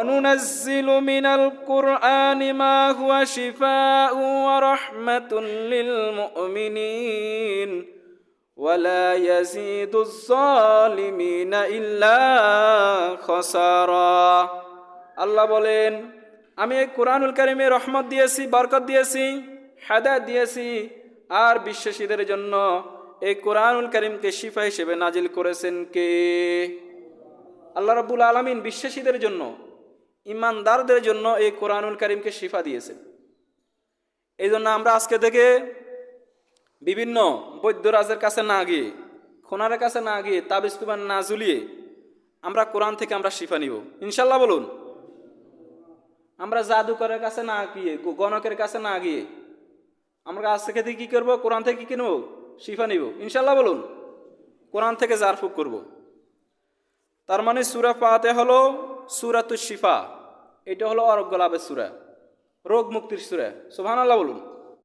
وننزل من القرآن ما هو شفاء ورحمة للمؤمنين ولا يزيد الظالمين إلا خسارا আল্লাহ বলেন, আমি এই কোরআনুল কারীমে রহমত দিয়েছি, বরকত দিয়েছি, হেদায়েত দিয়েছি, আর বিশ্বাসীদের জন্য এই কোরআনুল কারীমকে শিফা হিসেবে নাজিল করেছেন কে? আল্লাহ রাব্বুল আলামিন বিশ্বাসীদের জন্য, ইমানদারদের জন্য এই কোরআনুল কারীমকে শিফা দিয়েছেন। এই জন্য আমরা আজকে থেকে বিভিন্ন বৈদ্যরাজের কাছে না গিয়ে, খোনারের কাছে না গিয়ে, তাবিজ তুমান না ঝুলিয়ে আমরা কোরআন থেকে আমরা শিফা নিব ইনশাল্লাহ। বলুন, আমরা জাদুকরের কাছে না গিয়ে, গণকের কাছে না গিয়ে আমরা আজ থেকে কি করব? কোরআন থেকে কি নেব? শিফা নিব ইনশাল্লাহ। বলুন, কোরআন থেকে জারফুক করব। তার মানে সূরা ফাতিহা হলো সূরাতুশ শিফা, এটা হলো আরোগ্য লাভের সূরা, রোগ মুক্তির সূরা। সুবহানাল্লাহ বলুন।